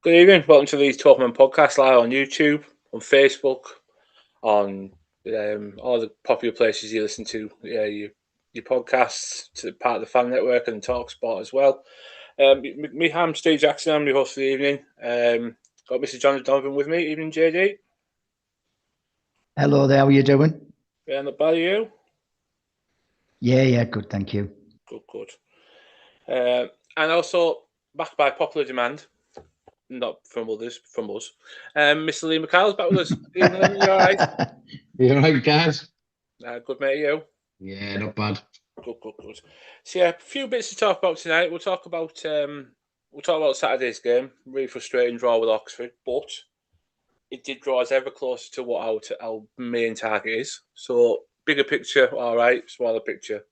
Good evening. Welcome to the 12 Man Podcast live on YouTube, on Facebook, on all the popular places you listen to your podcasts, to part of the Fan Network and TalkSport as well. I'm Steve Jackson. I'm your host for the evening. Got Mr. John Donovan with me. Evening, JD. Hello there. How are you doing? Yeah, not bad. Are you? Yeah, good. Thank you. Good. And also backed by popular demand. Not from others, from us. Mr. Lee McCall's back with us. Evening, you all right? You all right, guys? Good, mate. You? Yeah, not bad. Good. So yeah, a few bits to talk about tonight. We'll talk about Saturday's game. Really frustrating draw with Oxford, but it did draw us ever closer to what our main target is. So bigger picture, all right. Smaller picture,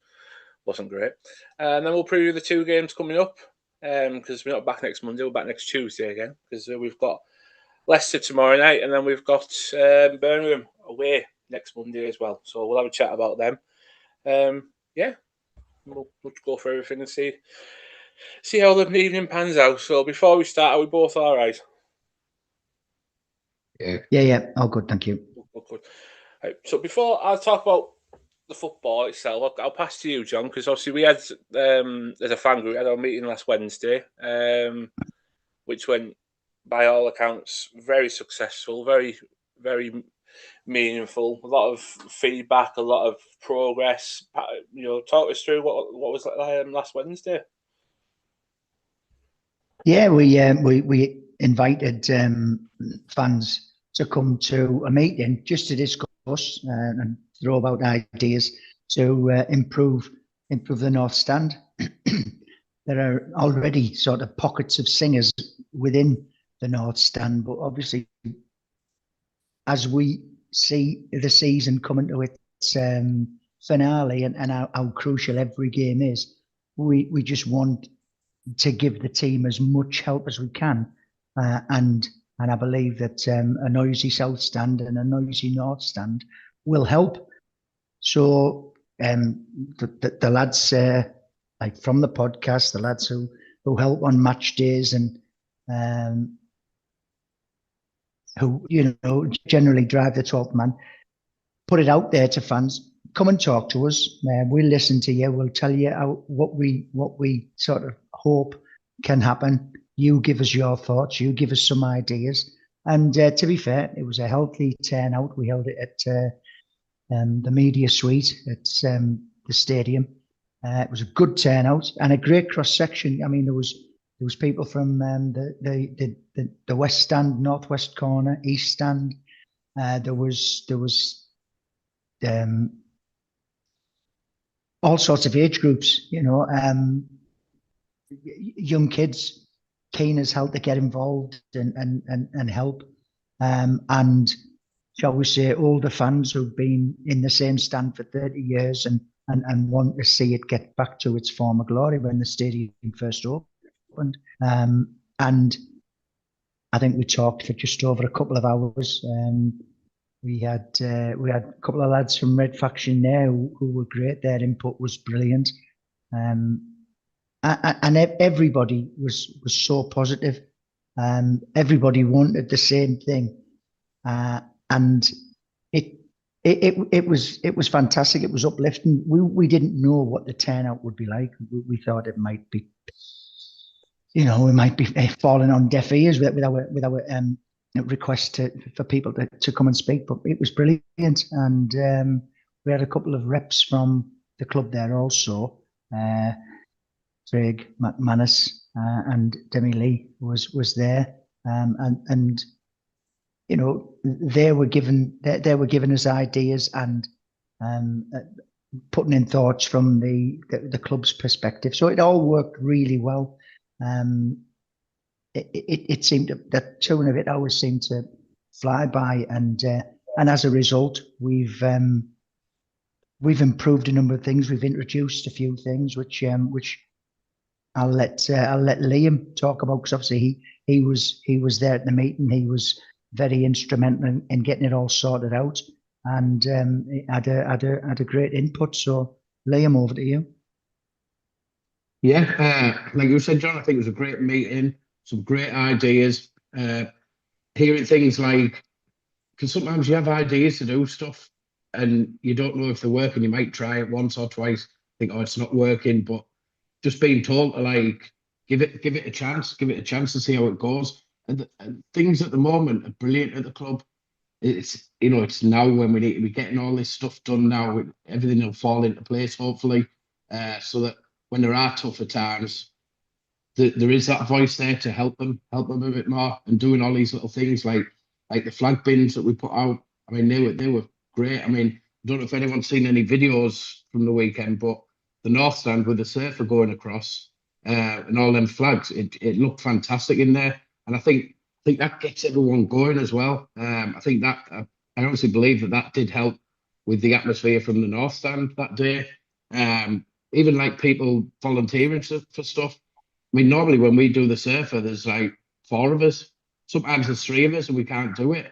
wasn't great. And then we'll preview the two games coming up. Because we're not back next Monday, we're back next Tuesday again. Because we've got Leicester tomorrow night, and then we've got Birmingham away next Monday as well. So we'll have a chat about them. We'll go for everything and see how the evening pans out. So before we start, are we both all right? Yeah. All good, thank you. Good. Right, so before I talk about the football itself, I'll pass to you, John, because obviously we had, as a fan group, we had our meeting last Wednesday, which went, by all accounts, very successful, very, very meaningful. A lot of feedback, a lot of progress. Talk us through what was like last Wednesday. Yeah, we invited fans to come to a meeting just to discuss and throw about ideas to improve the North Stand. There are already sort of pockets of singers within the North Stand, but obviously, as we see the season coming to its finale and how crucial every game is, we just want to give the team as much help as we can, and I believe that a noisy South Stand and a noisy North Stand will help. So the lads, like from the podcast, the lads who help on match days and who generally drive the 12th man, put it out there to fans. Come and talk to us. We'll listen to you. We'll tell you what we sort of hope can happen. You give us your thoughts. You give us some ideas. And to be fair, it was a healthy turnout. We held it at the media suite at the stadium. It was a good turnout and a great cross section. I mean, there was people from the West Stand, Northwest corner, East Stand. There was all sorts of age groups, young kids keen as hell to get involved and help, and shall we say older fans who've been in the same stand for 30 years and want to see it get back to its former glory when the stadium first opened. And I think we talked for just over a couple of hours. We had a couple of lads from Red Faction there who were great. Their input was brilliant, and everybody was so positive. Everybody wanted the same thing, and it was fantastic. It was uplifting. We didn't know what the turnout would be like. We thought it might be, we might be falling on deaf ears with our request for people to come and speak, but it was brilliant. And we had a couple of reps from the club there also. Craig McManus and Demi Lee was there, and they were giving us ideas and putting in thoughts from the club's perspective. So it all worked really well. It seemed that 2.5 hours seemed to fly by, and as a result, we've improved a number of things. We've introduced a few things which I'll let Liam talk about, because obviously he was there at the meeting. He was very instrumental in getting it all sorted out, and had a great input. So Liam, over to you. Yeah, like you said, John, I think it was a great meeting. Some great ideas. Hearing things like, because sometimes you have ideas to do stuff and you don't know if they're working. You might try it once or twice, think, oh, it's not working, but just being told to like give it a chance, to see how it goes. And things at the moment are brilliant at the club. It's it's now when we need to be getting all this stuff done now. Everything will fall into place, hopefully, so that when there are tougher times, there is that voice there to help them a bit more, and doing all these little things like the flag bins that we put out. I mean, they were great. I mean, I don't know if anyone's seen any videos from the weekend, but the North Stand with the surfer going across and all them flags, it looked fantastic in there. And I think that gets everyone going as well. I think that I honestly believe that did help with the atmosphere from the North Stand that day. Even like people volunteering for stuff. I mean, normally when we do the surfer, there's like 4 of us. Sometimes there's 3 of us and we can't do it.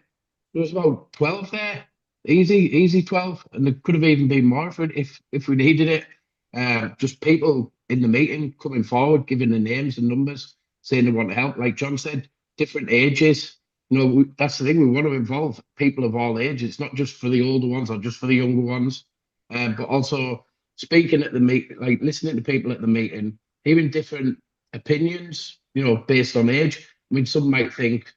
There was about 12 there, easy 12, and there could have even been more if we needed it. Just people in the meeting coming forward, giving the names and numbers, saying they want to help. Like John said, different ages. That's the thing. We want to involve people of all ages. It's not just for the older ones or just for the younger ones, but also speaking at the meet, like listening to people at the meeting, hearing different opinions, based on age. I mean, some might think,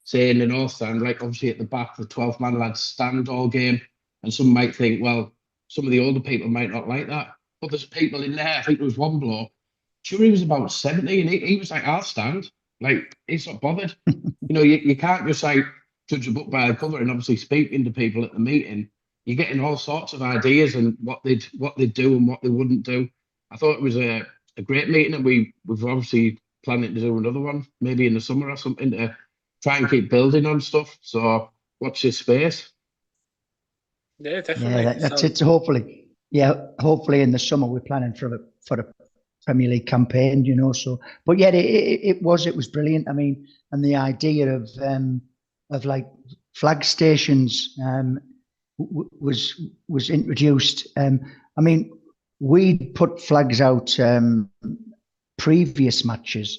say in the North Stand, like obviously at the back, the 12-man lads stand all game, and some might think, well, some of the older people might not like that. But there's people in there. I think there was one bloke, sure he was about 70, and he was like, I'll stand. Like, he's not bothered. You can't just like judge a book by the cover. And obviously speaking to people at the meeting, you're getting all sorts of ideas and what they'd do and what they wouldn't do. I thought it was a great meeting, and we've obviously planning to do another one, maybe in the summer or something, to try and keep building on stuff. So watch this space. Yeah, definitely. Yeah, that's it. So hopefully in the summer we're planning for a Premier League campaign, So, but yeah, it was brilliant. I mean, and the idea of like flag stations was introduced. I mean, we put flags out previous matches,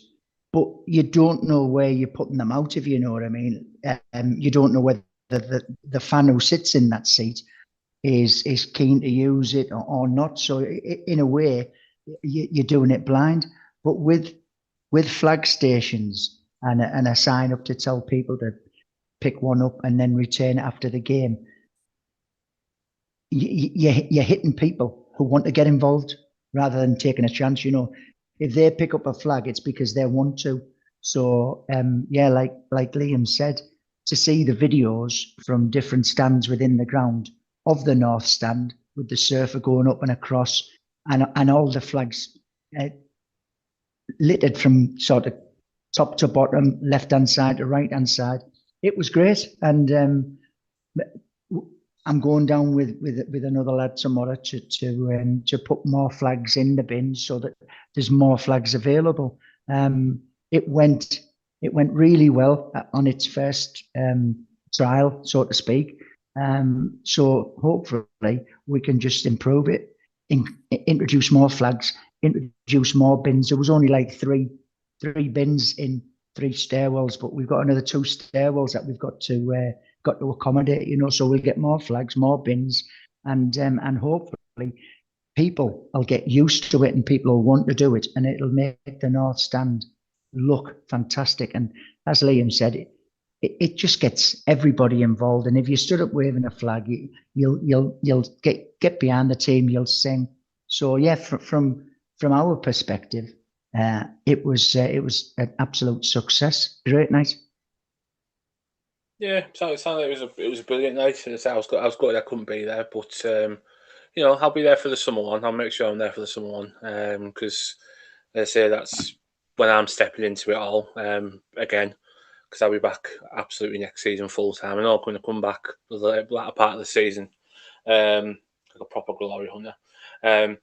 but you don't know where you're putting them out, if you know what I mean. You don't know whether the fan who sits in that seat is keen to use it or not. So in a way, you're doing it blind. But with flag stations and a sign up to tell people to pick one up and then return it after the game, you're hitting people who want to get involved rather than taking a chance. If they pick up a flag, it's because they want to. So like Liam said, to see the videos from different stands within the ground of the North Stand with the surfer going up and across, and all the flags littered from sort of top to bottom, left hand side to right hand side. It was great, and I'm going down with another lad tomorrow to put more flags in the bins so that there's more flags available. It went really well on its first trial, so to speak. So hopefully we can just improve it, introduce more flags, introduce more bins. There was only like three bins in 3 stairwells, but we've got another 2 stairwells that we've got to accommodate. So we'll get more flags, more bins, and hopefully people will get used to it and people will want to do it, and it'll make the North Stand look fantastic. And as Liam said, it just gets everybody involved. And if you stood up waving a flag, you'll get behind the team, you'll sing. So yeah, from our perspective, it was an absolute success. Great night. Yeah, it sounded like it was a brilliant night. I was glad I couldn't be there, but I'll be there for the summer one. I'll make sure I'm there for the summer one, because they say that's when I'm stepping into it all again. Because I'll be back absolutely next season full time, and I'm going to come back for the latter part of the season, like a proper glory hunter. But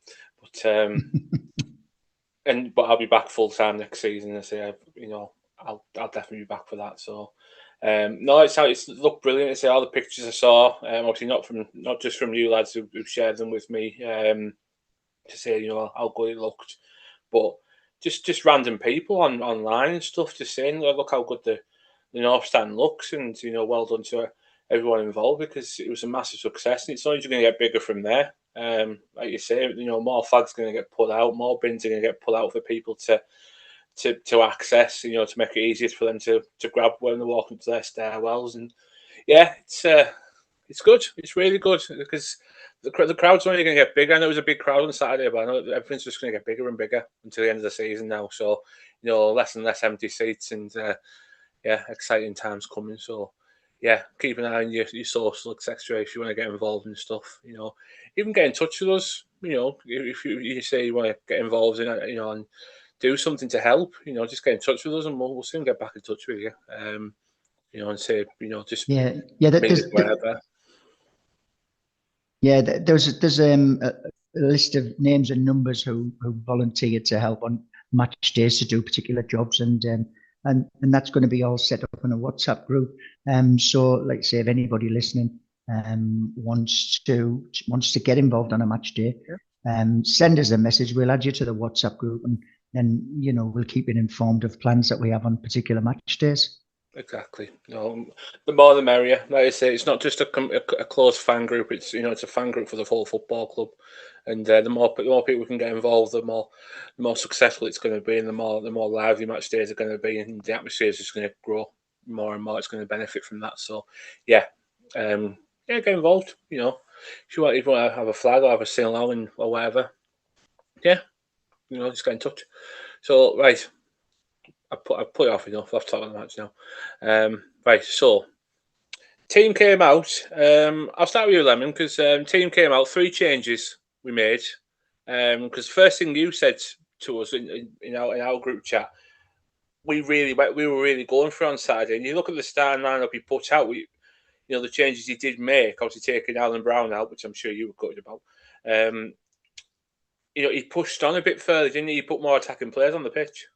I'll be back full time next season. I say, I'll definitely be back for that. So. No, it's looked brilliant. I say all the pictures I saw, obviously not just from you lads who shared them with me, to say how good it looked, but just random people online and stuff just saying, look how good North Stand looks, and well done to everyone involved, because it was a massive success, and it's only going to get bigger from there. Like you say, more flags are going to get put out, more bins are going to get put out for people to access, to make it easier for them to grab when they're walking to their stairwells. And yeah, it's good. It's really good, because the crowd's only going to get bigger. I know it was a big crowd on Saturday, but I know everything's just going to get bigger and bigger until the end of the season now. So, less and less empty seats, and exciting times coming. So, yeah, keep an eye on your social, etc. If you want to get involved in stuff, even get in touch with us. If you say you want to get involved in it, and do something to help, just get in touch with us, and we'll soon get back in touch with you. And say, just Yeah, wherever. Yeah, there's a list of names and numbers who volunteered to help on match days to do particular jobs, and that's going to be all set up in a WhatsApp group. So, like I say, if anybody listening wants to get involved on a match day, send us a message. We'll add you to the WhatsApp group, and then we'll keep you informed of plans that we have on particular match days. Exactly. The more the merrier. Like I say, it's not just a close fan group. It's it's a fan group for the whole football club, and the more people can get involved, the more successful it's going to be, and the more lively match days are going to be, and the atmosphere is just going to grow more and more. It's going to benefit from that. So, get involved. If you want to have a flag or have a sing along or whatever, just get in touch. So, right. I've put it off enough. I've talked about the match now. Right, so team came out. I'll start with you, Lemon, because team came out. 3 changes we made. Because first thing you said to us in our group chat, we were really going for on Saturday. And you look at the starting lineup he put out. The changes he did make, obviously taking Alan Brown out, which I'm sure you were gutted about. He pushed on a bit further, didn't he? He put more attacking players on the pitch.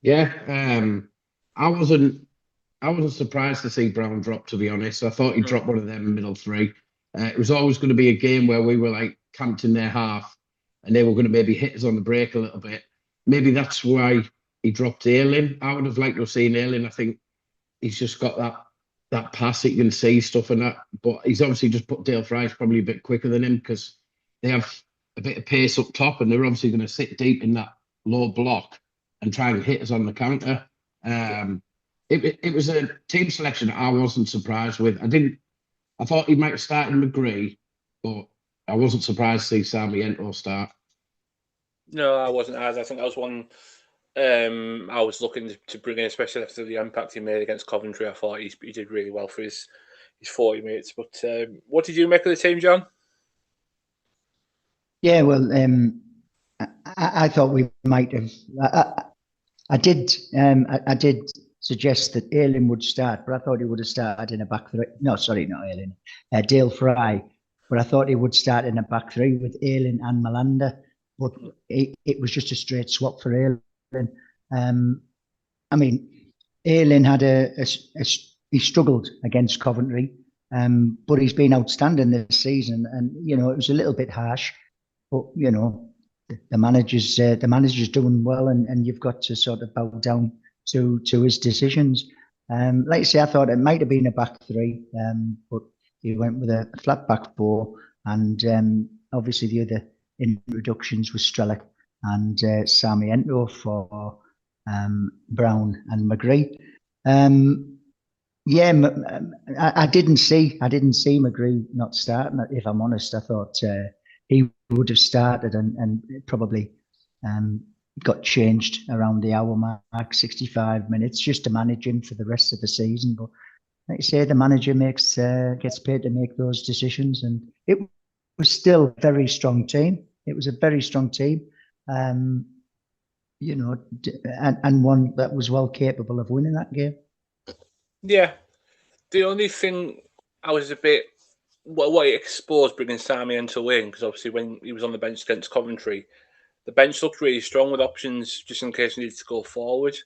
Yeah, I wasn't surprised to see Brown drop, to be honest. I thought he'd drop one of them middle 3. It was always going to be a game where we were like camped in their half, and they were going to maybe hit us on the break a little bit. Maybe that's why he dropped Ayling. I would have liked to have seen Ayling. I think he's just got that pass, he can see stuff and that. But he's obviously just put Dale Fry's probably a bit quicker than him, because they have a bit of pace up top, and they're obviously going to sit deep in that low block and try and hit us on the counter. It was a team selection I wasn't surprised with. I thought he might have started McGree, but I wasn't surprised to see Sammy Ento start. No, I wasn't either. I think that was one I was looking to bring in, especially after the impact he made against Coventry. I thought he did really well for his 40 minutes. But what did you make of the team, John? Yeah, well, I thought we might have. I did suggest that Ayling would start, but I thought he would have started in a back 3. No, sorry, not Ayling. Dale Fry. But I thought he would start in a back 3 with Ayling and Malanda. But it was just a straight swap for Ayling. I mean, Ayling had he struggled against Coventry, but he's been outstanding this season. And it was a little bit harsh, but the manager's doing well, and you've got to sort of bow down to his decisions. Like I say, I thought it might have been a back 3, but he went with a flat back 4, and obviously the other introductions was Strelic and Sammy Ento for Brown and McGree. I didn't see McGree not starting. If I'm honest, I thought he would have started and probably got changed around the hour mark, 65 minutes, just to manage him for the rest of the season. But like I say, the manager gets paid to make those decisions, and it was still a very strong team. It was a very strong team, and one that was well capable of winning that game. Yeah, the only thing I was a bit what it exposed bringing Sammy Ento in, because obviously when he was on the bench against Coventry, the bench looked really strong with options just in case he needed to go forward.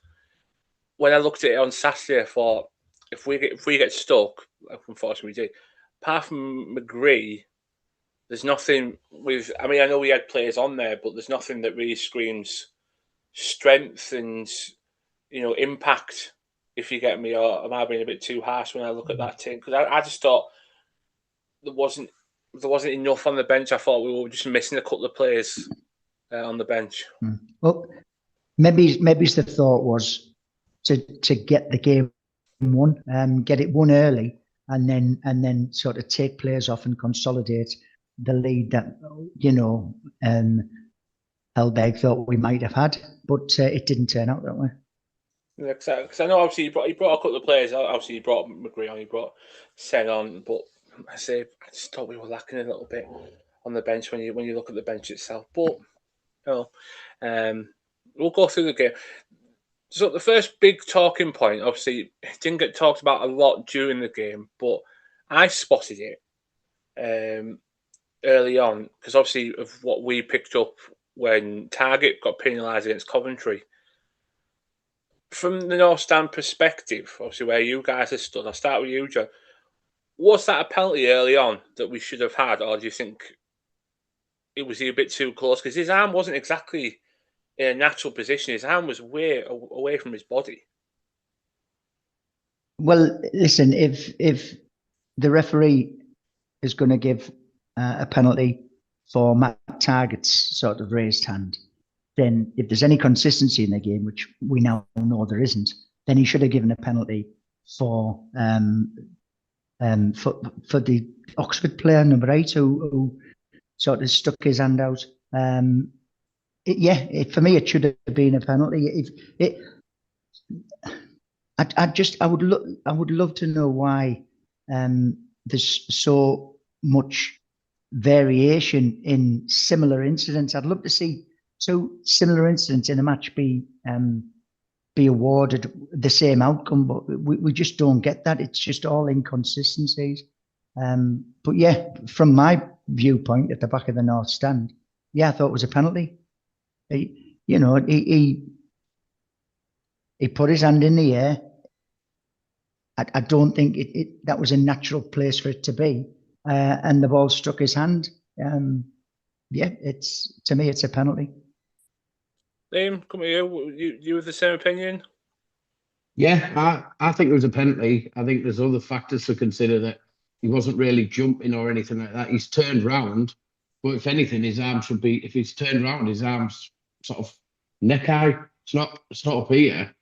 When I looked at it on Saturday, I thought if we get stuck, like unfortunately we did, apart from McGree, there's nothing with. I mean, I know we had players on there, but there's nothing that really screams strength and impact if you get me, or am I being a bit too harsh when I look at that team? Because I just thought there wasn't enough on the bench. I thought we were just missing a couple of players on the bench. Well, maybe the thought was to get the game won, get it won early, and then sort of take players off and consolidate the lead that Hellberg thought we might have had, but it didn't turn out that way. Yeah, because I know obviously he brought a couple of players. Obviously, he brought McGree on, he brought Sen on, but I just thought we were lacking a little bit on the bench when you look at the bench itself. But we'll go through the game. So the first big talking point, obviously, it didn't get talked about a lot during the game, but I spotted it early on because obviously of what we picked up when Targett got penalised against Coventry. From the North Stand perspective, obviously where you guys have stood, I'll start with you, John. Was that a penalty early on that we should have had, or do you think it was a bit too close? Because his arm wasn't exactly in a natural position. His arm was way away from his body. Well, listen, if the referee is going to give a penalty for Matt Targett's sort of raised hand, then if there's any consistency in the game, which we now know there isn't, then he should have given a penalty for the Oxford player, number 8, who sort of stuck his hand out. For me, it should have been a penalty. I would love to know why there's so much variation in similar incidents. I'd love to see similar incidents in a match be awarded the same outcome, but we just don't get that. It's just all inconsistencies. But yeah, from my viewpoint at the back of the North Stand, I thought it was a penalty. He put his hand in the air. I don't think that was a natural place for it to be, and the ball struck his hand. To me, it's a penalty. Liam, come here. You with the same opinion? Yeah, I think it was a penalty. I think there's other factors to consider, that he wasn't really jumping or anything like that. He's turned round, but if anything, his arm should be, if he's turned round, his arm's sort of neck high. It's not up here.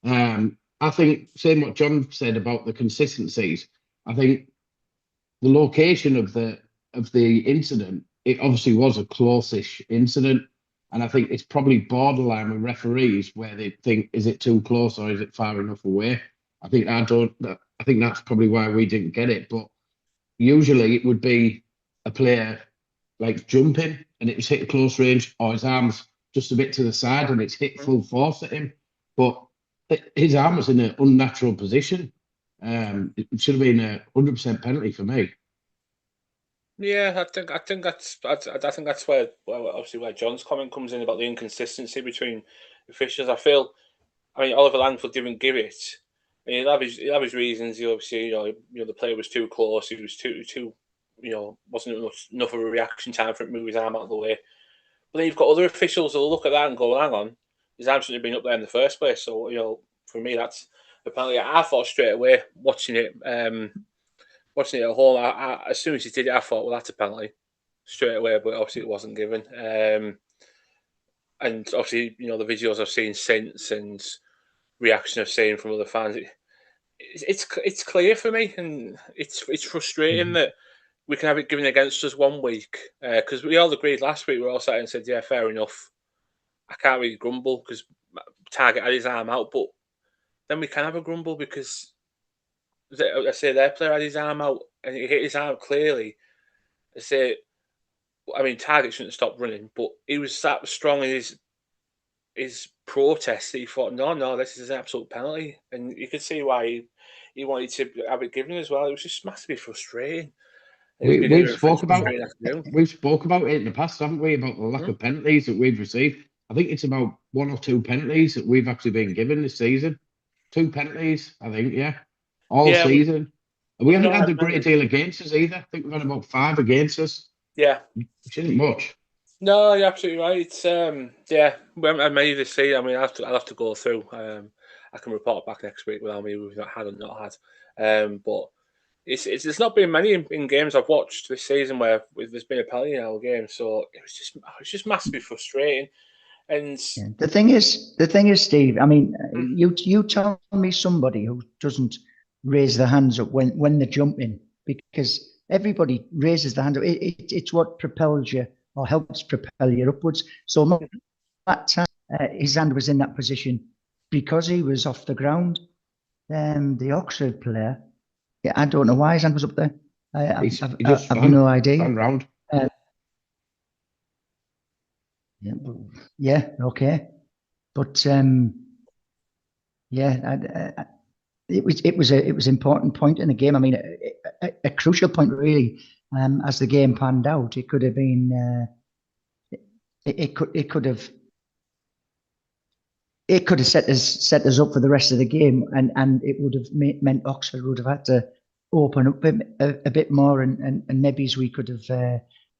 I think, saying what John said about the consistencies, I think the location of the incident, it obviously was a close-ish incident. And I think it's probably borderline with referees where they think, is it too close or is it far enough away? I think that's probably why we didn't get it. But usually it would be a player like jumping and it was hit close range, or his arm's just a bit to the side and it's hit full force at him. But his arm was in an unnatural position. It should have been a 100% penalty for me. Yeah, I think that's where, well, obviously where John's comment comes in about the inconsistency between officials. I mean, Oliver Langford didn't give it. I mean, he'll have his reasons. He obviously, the player was too close. He was too, wasn't enough of a reaction time for him to move his arm out of the way. But then you've got other officials who'll look at that and go, hang on, his arm shouldn't have been up there in the first place. So, for me, that's a penalty. I thought straight away watching it at home, as soon as he did it, I thought, well, that's a penalty straight away, but obviously it wasn't given. And obviously, the videos I've seen since and reaction I've seen from other fans, it's clear for me, and it's frustrating that we can have it given against us one week, because we all agreed last week, we all sat and said, yeah, fair enough. I can't really grumble because Targett had his arm out, but then we can have a grumble because I say their player had his arm out and he hit his arm clearly. Targett shouldn't stop running, but he was that strong in his protest that he thought, no, this is an absolute penalty. And you could see why he wanted to have it given as well. It was just massively frustrating. We've spoke about it in the past, haven't we, about the lack of penalties that we've received. I think it's about 1 or 2 penalties that we've actually been given this season. 2 penalties, I think, all season. We haven't had a great deal against us either. I think we've had about 5 against us. Yeah. Which isn't much. No, you're absolutely right. It's we haven't had many this season. I mean, I'll have to go through. I can report back next week with how many we've not had and not had. But there's not been many in games I've watched this season where there's been a penalty in our game, so it was just massively frustrating. And yeah. The thing is, Steve. I mean, you tell me somebody who doesn't raise their hands up when they're jumping, because everybody raises their hand up. It's what propels you or helps propel you upwards. So that time, his hand was in that position because he was off the ground. The Oxford player, yeah, I don't know why his hand was up there. I have no idea. Fan round. Yeah, okay, but yeah, it was an important point in the game. I mean, a crucial point really. As the game panned out, it could have been. It could have set us up for the rest of the game, and it would have meant Oxford would have had to open up a bit more, and maybe we could have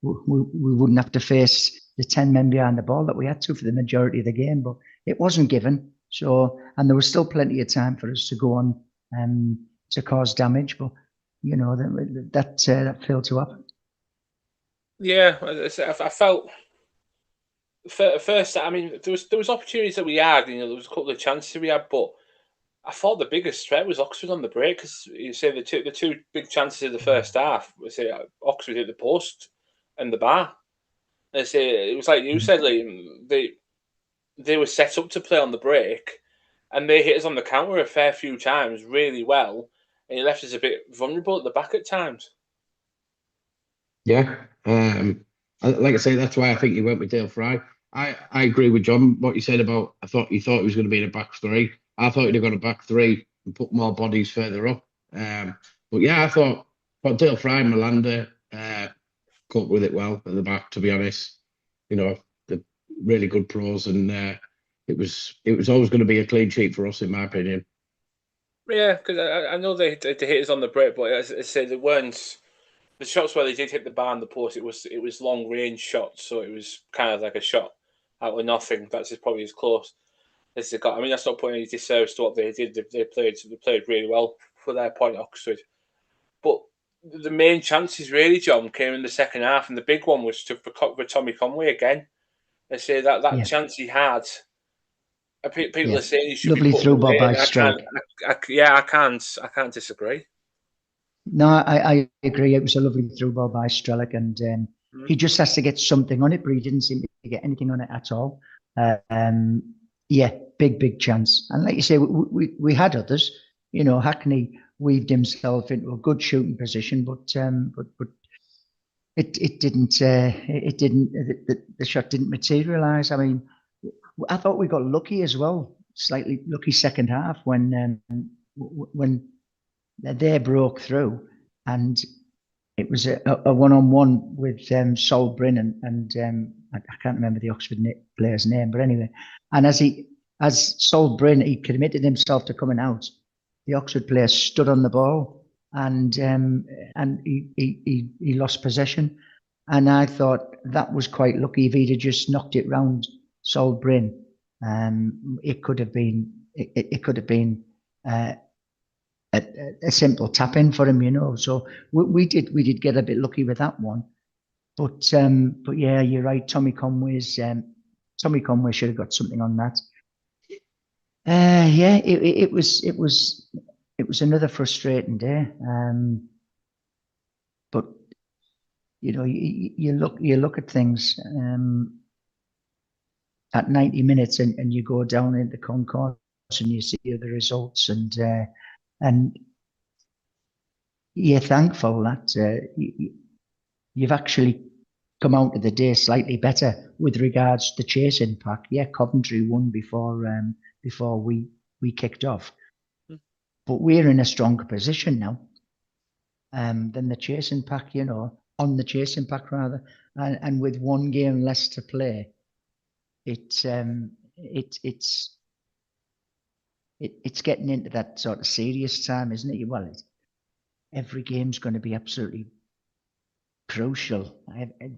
we wouldn't have to face the 10 men behind the ball that we had to for the majority of the game, but it wasn't given. So, and there was still plenty of time for us to go on to cause damage, but you know that failed to happen. Yeah, I felt first. I mean, there was opportunities that we had. You know, there was a couple of chances we had, but I thought the biggest threat was Oxford on the break, because you say the two big chances of the first half. We say Oxford hit the post and the bar. And say it was like you said, like they were set up to play on the break, and they hit us on the counter a fair few times really well, and it left us a bit vulnerable at the back at times. Yeah. Like I say, that's why I think you went with Dale Fry. I agree with John what you said about. I thought he was going to be in a back three. I thought he'd have gone a back three and put more bodies further up. But yeah, I thought Dale Fry and Malander coped with it well at the back. To be honest, you know, the really good pros, and it was always going to be a clean sheet for us, in my opinion. Yeah, because I know they hit us on the break, but as I say, they weren't the shots where they did hit the bar and the post. It was long range shots, so it was kind of like a shot out of nothing. That's probably as close as they got. I mean, that's not putting any disservice to what they did. They played really well for their point, Oxford. But the main chances really, John, came in the second half, and the big one was for Tommy Conway again. They say that chance he had. People are saying he should lovely be put through away, ball by and Strellick. I can't disagree. No, I agree. It was a lovely through ball by Strellick, and he just has to get something on it, but he didn't seem to get anything on it at all. Yeah, big chance. And like you say, we had others. You know, Hackney weaved himself into a good shooting position, but it didn't. The shot didn't materialise. I mean, I thought we got lucky as well. Slightly lucky second half when they broke through, and it was a one-on-one with Sol Bryn and I can't remember the Oxford player's name, but anyway, and as Sol Bryn, he committed himself to coming out. The Oxford player stood on the ball, and he lost possession, and I thought that was quite lucky. If he'd have just knocked it round Sol Bryn, it could have been a simple tap in for him, you know. So we did get a bit lucky with that one, but yeah, you're right. Tommy Conway should have got something on that. Yeah, it was another frustrating day. But you know, you look at things at 90 minutes, and you go down into concourse and you see the results, and you're thankful that you've actually come out of the day slightly better with regards to the chasing pack. Yeah, Coventry won before we kicked off, but we're in a stronger position now than the chasing pack. You know, on the chasing pack rather, and with one game less to play, it's getting into that sort of serious time, isn't it? Well, every game's going to be absolutely crucial,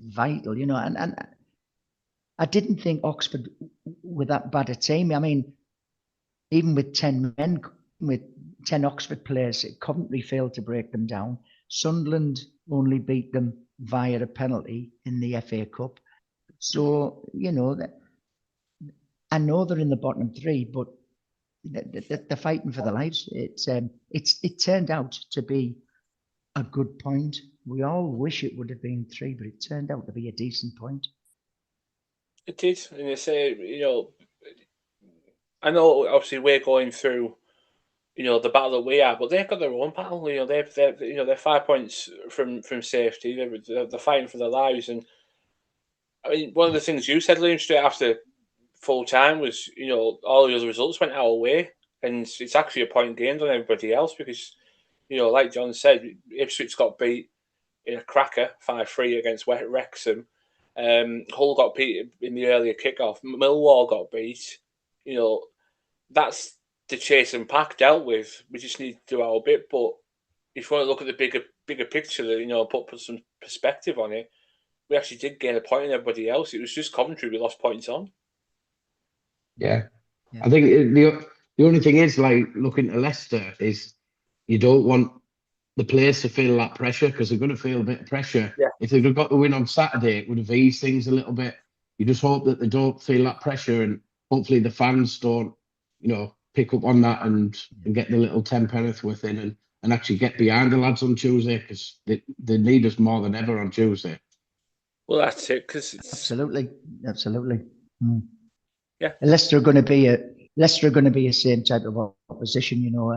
vital, you know. And I didn't think Oxford were that bad a team. I mean, even with 10 men, with 10 Oxford players, Coventry failed to break them down. Sunderland only beat them via a penalty in the FA Cup. So, you know, I know they're in the bottom three, but they're fighting for their lives. It turned out to be a good point. We all wish it would have been 3, but it turned out to be a decent point. It did, and you say, you know, I know obviously we're going through, you know, the battle that we are, but they've got their own battle. You know, they're 5 points from safety. They're fighting for their lives, and I mean, one of the things you said, Liam, straight after full time was, you know, all the other results went our way, and it's actually a point gained on everybody else because, you know, like John said, Ipswich got beat in a cracker 5-3 against Wrexham. Hull got beat in the earlier kickoff. Millwall got beat. You know, that's the chase and pack dealt with. We just need to do our bit. But if you want to look at the bigger picture, you know, put some perspective on it, we actually did gain a point on everybody else. It was just Coventry we lost points on. Yeah. I think the only thing is, like, looking to Leicester is you don't want the players to feel that pressure, because they're going to feel a bit of pressure. Yeah. If they'd have got the win on Saturday, it would have eased things a little bit. You just hope that they don't feel that pressure, and hopefully the fans don't, you know, pick up on that and get the little 10 penneth within and actually get behind the lads on Tuesday, because they need us more than ever on Tuesday. Well, that's it. Because absolutely. Yeah, Leicester are going to be a same type of opposition. You know,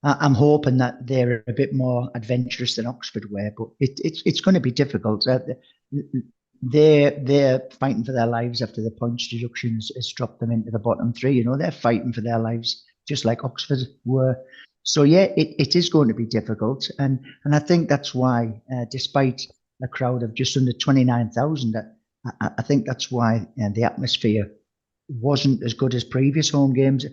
I'm hoping that they're a bit more adventurous than Oxford were, but it's going to be difficult. They're fighting for their lives after the points deductions has dropped them into the bottom three. You know, they're fighting for their lives just like Oxford were. So yeah, it is going to be difficult, and I think that's why, despite a crowd of just under 29,000, I think that's why the atmosphere wasn't as good as previous home games.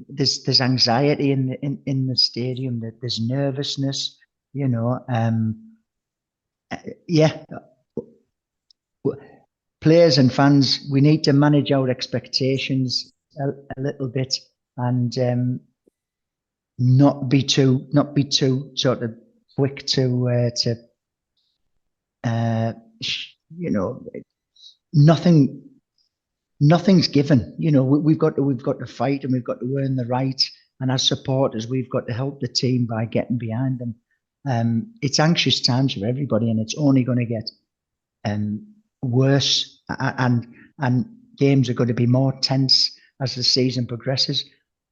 There's anxiety in the stadium. That there's nervousness. You know, yeah. Players and fans, we need to manage our expectations a little bit and not be too sort of quick to you know, nothing's given. You know, we've got to fight, and we've got to earn the right. And as supporters, we've got to help the team by getting behind them. It's anxious times for everybody, and it's only going to get worse. And games are going to be more tense as the season progresses.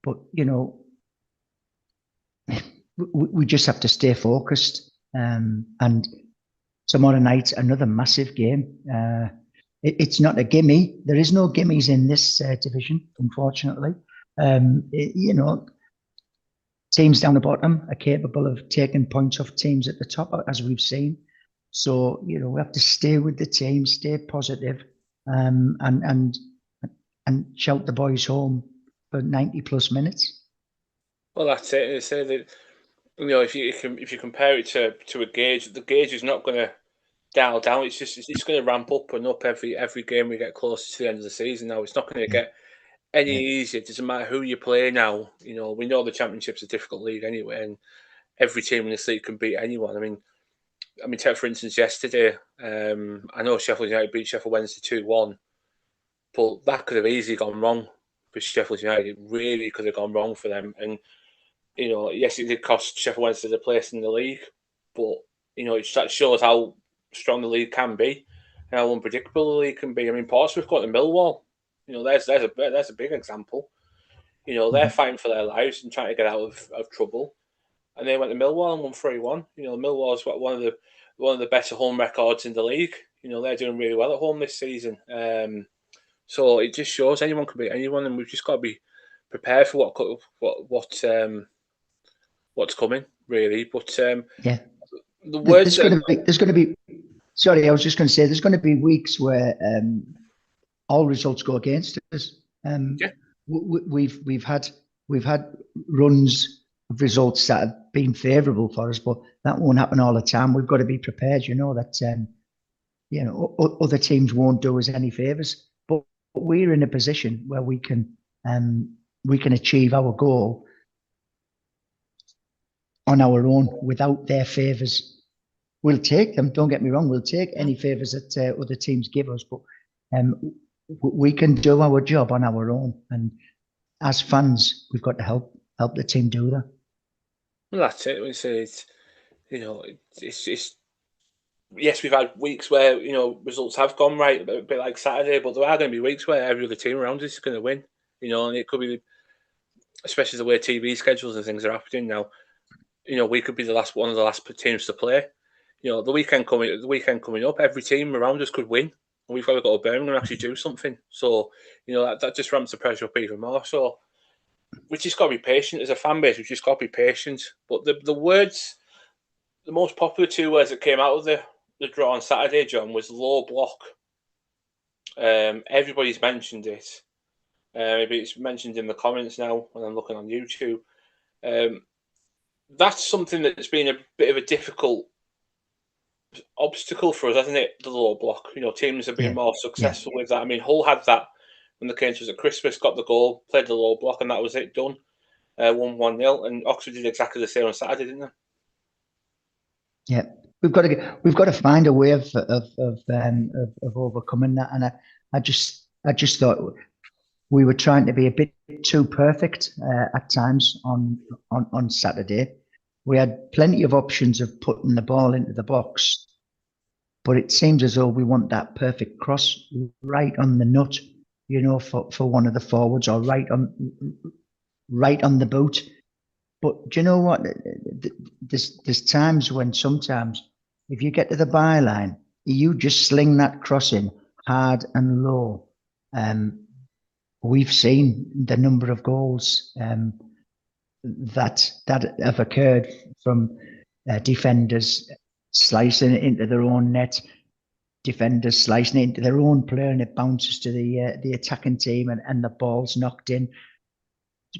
But you know, we just have to stay focused. And tomorrow night, another massive game. It's not a gimme. There is no gimmies in this division, unfortunately. You know, teams down the bottom are capable of taking points off teams at the top, as we've seen. So, you know, we have to stay with the team, stay positive, and shout the boys home for 90 plus minutes. Well, that's it. They say that, you know, if you compare it to a gauge, the gauge is not going to dial down. It's going to ramp up and up every game we get closer to the end of the season. Now it's not going to get any easier. It doesn't matter who you play now. You know, we know the Championship's a difficult league anyway, and every team in this league can beat anyone. I mean, take for instance yesterday. I know Sheffield United beat Sheffield Wednesday 2-1, but that could have easily gone wrong for Sheffield United. It really could have gone wrong for them. And you know, yes, it did cost Sheffield Wednesday the place in the league, but you know, that shows how strong the league can be and how unpredictable the league can be. I mean, Portsmouth got to Millwall. You know, there's a big example. You know, they're fighting for their lives and trying to get out of trouble, and they went to Millwall and won 3-1. You know, Millwall's got one of the better home records in the league. You know, they're doing really well at home this season. So it just shows anyone can beat anyone, and we've just got to be prepared for what's coming, really. But yeah, the words there's going to be. Sorry, I was just going to say there's going to be weeks where all results go against us. We've had runs of results that have been favourable for us, but that won't happen all the time. We've got to be prepared. You know that you know other teams won't do us any favours, but we're in a position where we can we can achieve our goal on our own without their favours. We'll take them, don't get me wrong, we'll take any favours that other teams give us, but we can do our job on our own. And as fans, we've got to help the team do that. Well, that's it. It's you know, it's yes, we've had weeks where, you know, results have gone right, a bit like Saturday, but there are going to be weeks where every other team around us is going to win, you know, and it could be, especially the way TV schedules and things are happening now, you know, we could be one of the last teams to play. You know, the weekend coming up, every team around us could win, and we've got to go to Birmingham and actually do something. So, you know, that just ramps the pressure up even more. So, we've just got to be patient as a fan base. We've just got to be patient. But the words, the most popular 2 words that came out of the draw on Saturday, John, was low block. Everybody's mentioned it. Maybe it's mentioned in the comments now when I'm looking on YouTube. That's something that's been a bit of a difficult obstacle for us, hasn't it? The low block. You know, teams have been more successful with that. I mean, Hull had that when they came to us at Christmas, got the goal, played the low block, and that was it, done. Won 1-0, and Oxford did exactly the same on Saturday, didn't they? Yeah, we've got to find a way of overcoming that, and I just thought we were trying to be a bit too perfect at times on Saturday. We had plenty of options of putting the ball into the box, but it seems as though we want that perfect cross right on the nut, you know, for one of the forwards, or right on the boot. But do you know what? There's times when sometimes if you get to the byline, you just sling that cross in hard and low. We've seen the number of goals that have occurred from defenders slicing it into their own net, defenders slicing it into their own player, and it bounces to the attacking team, and the ball's knocked in.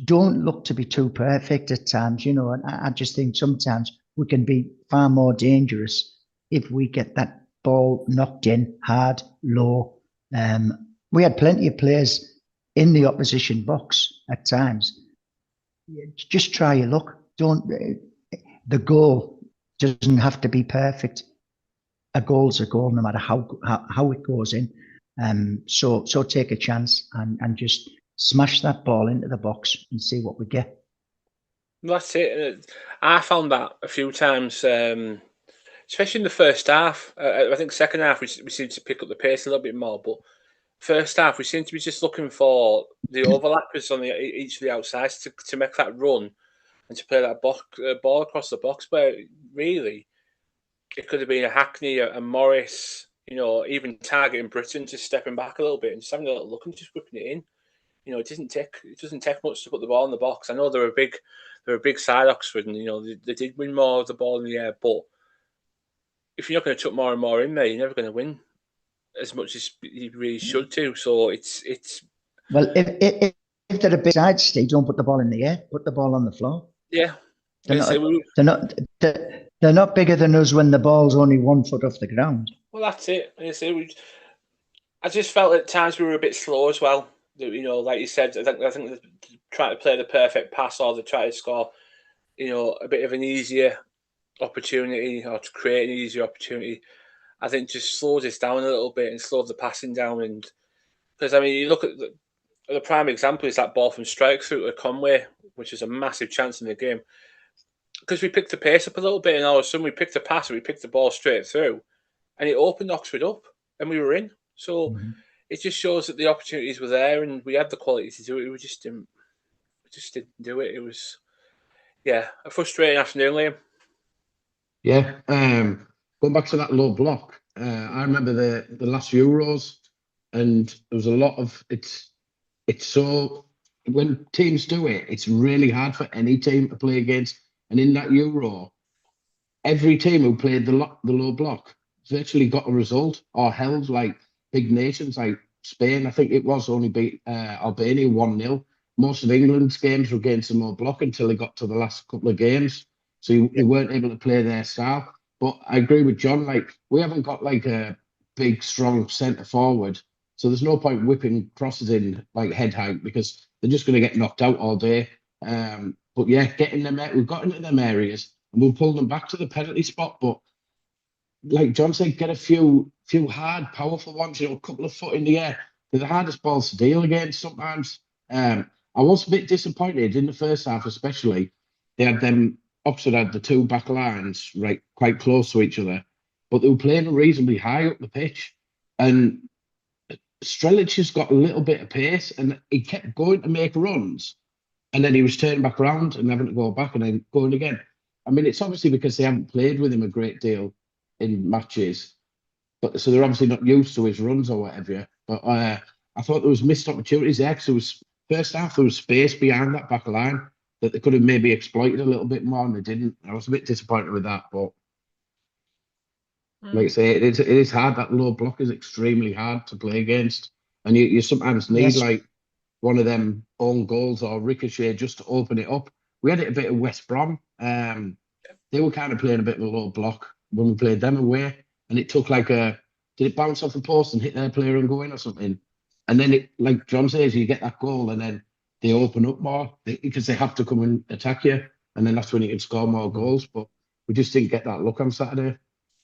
Don't look to be too perfect at times, you know, and I just think sometimes we can be far more dangerous if we get that ball knocked in hard, low. We had plenty of players in the opposition box at times. Just try your luck. The goal doesn't have to be perfect. A goal's a goal, no matter how it goes in. So take a chance and just smash that ball into the box and see what we get. That's it. I found that a few times, especially in the first half. I think second half we seemed to pick up the pace a little bit more, but first half we seemed to be just looking for the overlappers on each of the outsides to make that run and to play that ball across the box. But really, it could have been a Hackney, a Morris, you know, even targeting Britain, just stepping back a little bit and just having a little look and just whipping it in. You know, it doesn't take much to put the ball in the box. I know they're a big side, Oxford, and you know they did win more of the ball in the air. But if you're not going to chuck more and more in there, you're never going to win as much as you really should do. So it's well, if they're a big side, Steve, don't put the ball in the air. Put the ball on the floor. Yeah, they're not bigger than us when the ball's only 1 foot off the ground. Well, that's it. I just felt at times we were a bit slow as well. You know, like you said, I think they're trying to play the perfect pass, or they try to score, you know, a bit of an easier opportunity, or to create an easier opportunity. I think just slowed us down a little bit and slowed the passing down. And because I mean, you look at the prime example is that ball from strike through to Conway, which is a massive chance in the game. Because we picked the pace up a little bit, and all of a sudden we picked the pass and we picked the ball straight through, and it opened Oxford up, and we were in. So. Mm-hmm. It just shows that the opportunities were there, and we had the quality to do it. We just didn't do it. It was, a frustrating afternoon, Liam. Yeah, going back to that low block, I remember the last Euros, and there was a lot of it's so when teams do it, it's really hard for any team to play against. And in that Euro, every team who played the low block virtually got a result or held like. Big nations like Spain, I think it was, only beat Albania 1-0. Most of England's games were against the low block until they got to the last couple of games. So they weren't able to play their style. But I agree with John, like we haven't got like a big, strong centre forward So there's no point whipping crosses in like head height because they're just going to get knocked out all day. But yeah, getting them, we've got into them areas and we'll pull them back to the penalty spot. But like John said, get a few hard, powerful ones, a couple of foot in the air. They're the hardest balls to deal against sometimes. I was a bit disappointed in the first half, especially. They had them, Oxford had the two back lines right quite close to each other, but they were playing reasonably high up the pitch. And Strelic has got a little bit of pace and he kept going to make runs. And then he was turning back around and having to go back and then going again. I mean, it's obviously because they haven't played with him a great deal in matches, but so they're obviously not used to his runs or whatever. But I thought there was missed opportunities there because there was first half there was space behind that back line that they could have maybe exploited a little bit more and they didn't. I was a bit disappointed with that, but like I say, it is hard. That low block is extremely hard to play against, and you sometimes need like one of them own goals or ricochet just to open it up. We had it a bit of West Brom. They were kind of playing a bit of a low block when we played them away, and it took like did it bounce off the post and hit their player and go in or something? And then it, like John says, you get that goal and then they open up more because they have to come and attack you, and then that's when you can score more goals. But we just didn't get that look on Saturday.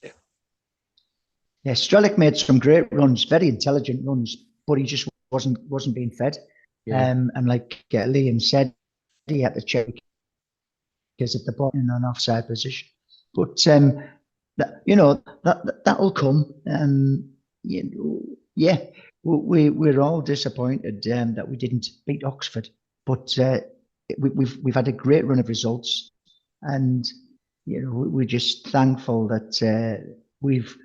Yeah, Strelic made some great runs, very intelligent runs, but he just wasn't being fed. Yeah. And like Liam said, he had to check because at the bottom in an offside position. But that'll come. We're all disappointed that we didn't beat Oxford, but we've had a great run of results, and we're just thankful that we've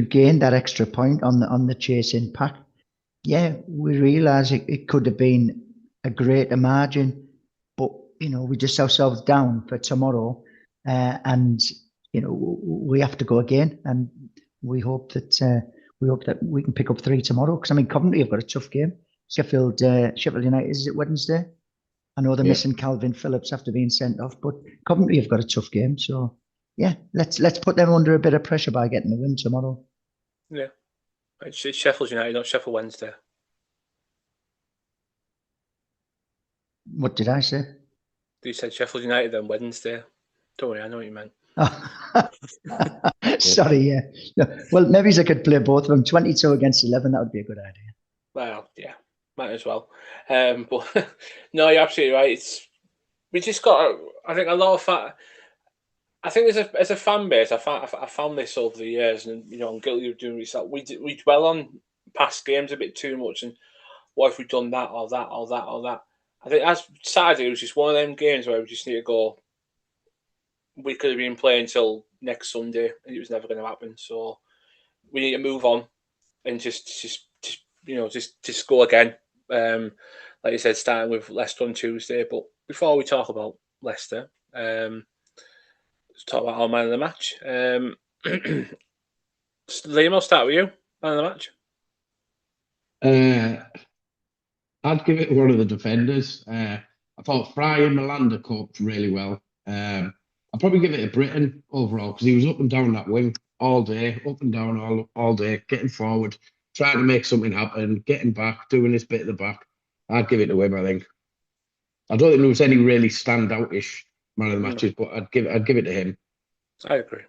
gained that extra point on the chasing pack. Yeah, we realise it could have been a greater margin, but we just ourselves down for tomorrow, and we have to go again, and we hope that we can pick up 3 tomorrow. Because I mean, Coventry have got a tough game. Sheffield United is it Wednesday? I know they're missing Calvin Phillips after being sent off, but Coventry have got a tough game. So yeah, let's put them under a bit of pressure by getting the win tomorrow. Yeah, it's Sheffield United, not Sheffield Wednesday. What did I say? You said Sheffield United on Wednesday. Don't worry, I know what you meant. Sorry, yeah. No, well, maybe I could play both of them. 22 against 11, that would be a good idea. Well, yeah, might as well. But no, you're absolutely right. We just got. I think a lot of I think as a fan base, I found this over the years, and I'm guilty of doing research. We dwell on past games a bit too much, and what if we'd done that or that or that or that. I think as Saturday was just one of them games where we just need to go. We could have been playing till next Sunday, and it was never going to happen. So we need to move on and just go again. Like you said, starting with Leicester on Tuesday. But before we talk about Leicester, let's talk about our man of the match. Liam, I'll start with you. Man of the match. I'd give it to one of the defenders. I thought Fry and Malanda coped really well. I'd probably give it to Britton overall because he was up and down that wing all day, up and down all day, getting forward, trying to make something happen, getting back, doing his bit at the back. I'd give it to him, I think. I don't think there was any really stand-out-ish man of the matches, but I'd give it to him. I agree.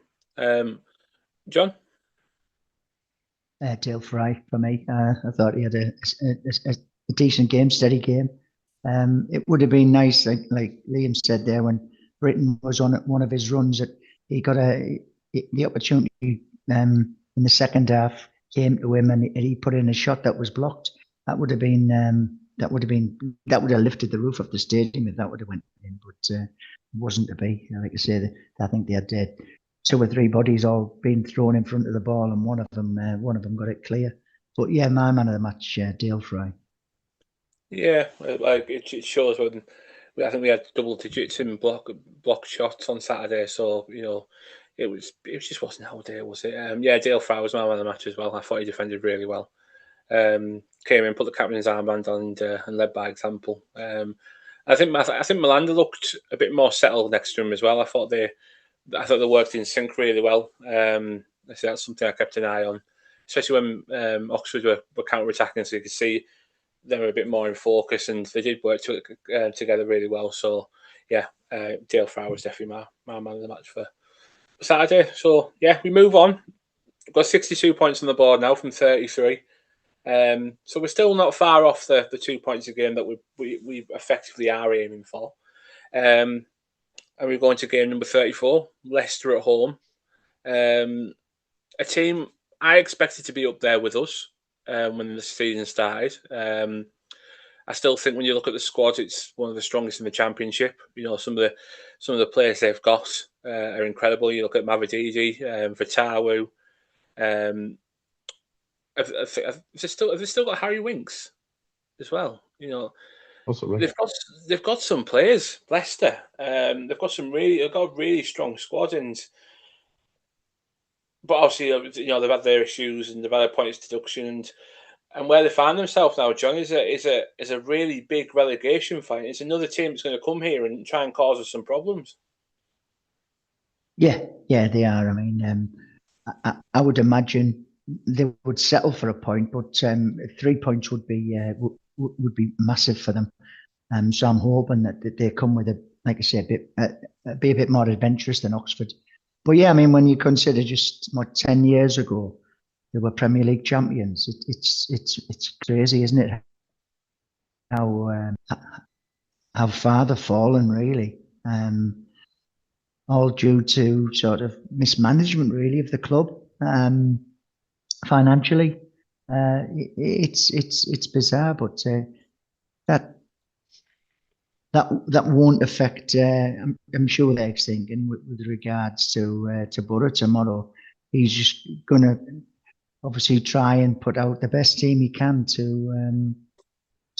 John? Dale Fry for me. I thought he had a decent game, steady game. It would have been nice, like Liam said there, when Britton was on one of his runs, that he got the opportunity in the second half came to him, and he put in a shot that was blocked. That would have lifted the roof of the stadium if that would have went in, but it wasn't to be. Like I say, I think they had 2 or 3 bodies all being thrown in front of the ball, and one of them got it clear. But yeah, my man of the match, Dale Fry. Yeah, like it shows when I think we had double digits in block shots on Saturday. So it just wasn't our day, was it? Yeah, Dale Fry was my man of the match as well. I thought he defended really well. Came in, put the captain's armband on, and led by example. I think Malanda looked a bit more settled next to him as well. I thought they worked in sync really well. That's something I kept an eye on. especially when Oxford were counter-attacking, so you could see they were a bit more in focus, and they did work together really well. So yeah, Dale Farrar was definitely my man of the match for Saturday. So yeah, we move on. We've got 62 points on the board now from 33. So we're still not far off the 2 points a game that we effectively are aiming for. And we're going to game number 34, Leicester at home. A team I expected to be up there with us when the season started. I still think when you look at the squad, it's one of the strongest in the Championship. You know, some of the players they've got are incredible. You look at Mavididi, Vitawu. Have they still got Harry Winks as well? You know, Possibly. they've got some players. Leicester, they've got a really strong squad, but obviously you know they've had their issues and they've had a points deduction and where they find themselves now, John, is a really big relegation fight. It's another team that's going to come here and try and cause us some problems. Yeah, they are. I mean, I would imagine they would settle for a point, but 3 points would be massive for them. So I'm hoping that they come with like I say, be a bit more adventurous than Oxford. But yeah, I mean, when you consider just 10 years ago, they were Premier League champions. It's crazy, isn't it? How far they've fallen, really. All due to sort of mismanagement, really, of the club. Financially, it's bizarre, but that won't affect. I'm sure they're thinking with regards to Borough tomorrow. He's just gonna obviously try and put out the best team he can to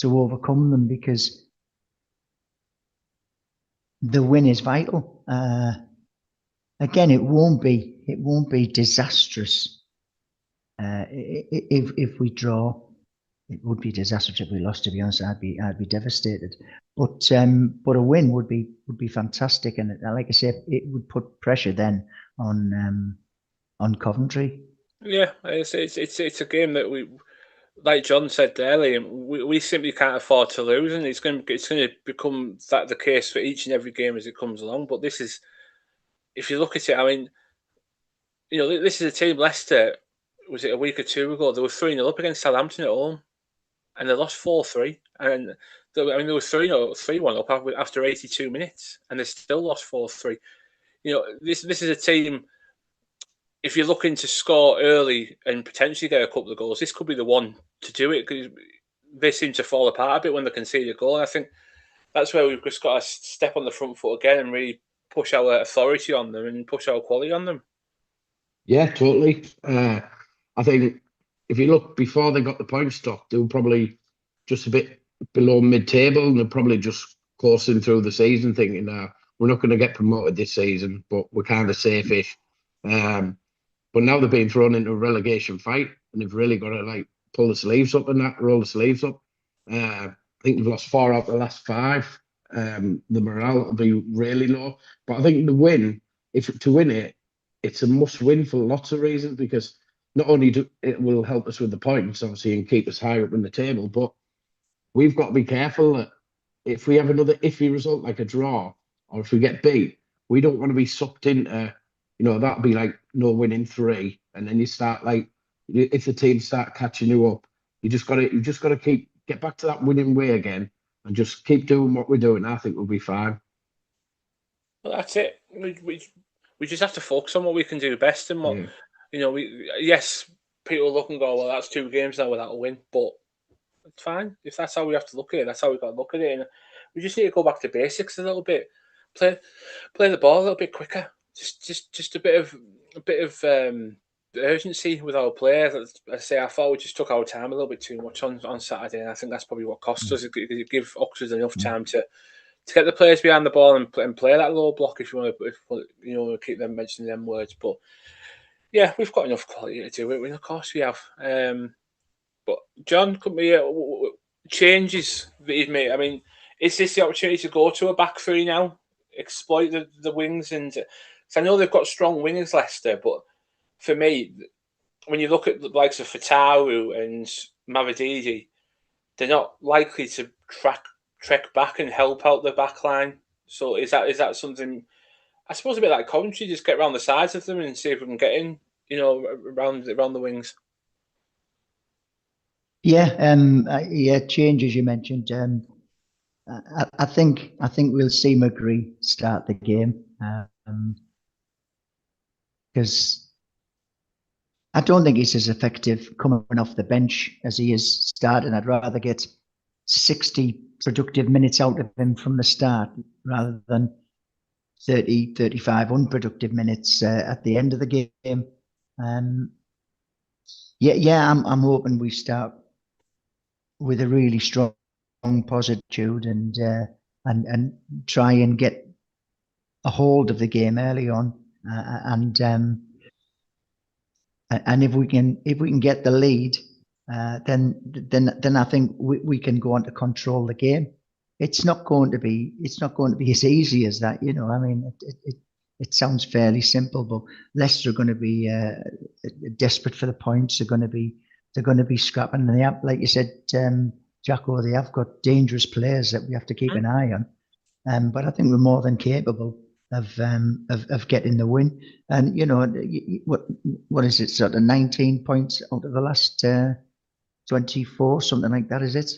overcome them, because the win is vital. Again, it won't be disastrous. If we draw, it would be disastrous if we lost. To be honest, I'd be devastated. But a win would be fantastic, and like I said, it would put pressure then on Coventry. Yeah, it's a game that we, like John said earlier, we simply can't afford to lose, and it's going to become that the case for each and every game as it comes along. But this is, if you look at it, I mean, you know, this is a team. Leicester, was it a week or two ago? They were 3-0 up against Southampton at home, and they lost 4-3. And they were 3-1 up after 82 minutes, and they still lost 4-3. You know, this is a team. If you're looking to score early and potentially get a couple of goals, this could be the one to do it, because they seem to fall apart a bit when they concede a goal. And I think that's where we've just got to step on the front foot again and really push our authority on them and push our quality on them. Yeah, totally. I think if you look before they got the point stop, they were probably just a bit below mid-table, and they're probably just coursing through the season thinking, we're not going to get promoted this season, but we're kind of safe-ish. But now they're being thrown into a relegation fight, and they've really got to pull the sleeves up and roll the sleeves up. I think they've lost 4 out of the last 5. The morale will be really low. But I think to win it, it's a must-win for lots of reasons, because not only it will help us with the points, obviously, and keep us higher up in the table, but we've got to be careful that if we have another iffy result like a draw, or if we get beat, we don't want to be sucked into, that'd be like no winning 3, and then you start if the team start catching you up, you just got to get back to that winning way again, and just keep doing what we're doing. I think we'll be fine. Well, that's it. We just have to focus on what we can do best, and what yes, people look and go, well, that's 2 games now without a win, but it's fine. If that's how we have to look at it, that's how we've got to look at it. And we just need to go back to basics a little bit, play the ball a little bit quicker. Just a bit of urgency with our players. I say, I thought we just took our time a little bit too much on Saturday, and I think that's probably what cost us. It give Oxford enough time to get the players behind the ball and play that low block, if you want to keep them mentioning them words. But yeah, we've got enough quality to do it. Of course we have. But John, could be changes that he'd made. I mean, is this the opportunity to go to a back 3 now, exploit the wings? And I know they've got strong wingers, Leicester, but for me, when you look at the likes of Fatawu and Mavididi, they're not likely to trek back and help out the back line. So is that something? I suppose a bit like Coventry, just get around the sides of them and see if we can get in, around the wings. Yeah, yeah, change as you mentioned. I think we'll see McGree start the game because I don't think he's as effective coming off the bench as he is starting. I'd rather get 60 productive minutes out of him from the start rather than 30, 35 unproductive minutes at the end of the game. I'm hoping we start with a really strong positive and try and get a hold of the game early on, and if we can get the lead, then I think we can go on to control the game. It's not going to be as easy as that, I mean, it sounds fairly simple, but Leicester are going to be desperate for the points. They're going to be scrapping, and they have, like you said, Jacko, they have got dangerous players that we have to keep an eye on. But I think we're more than capable of getting the win. And what is it? Sort of 19 points out of the last 24, something like that, is it?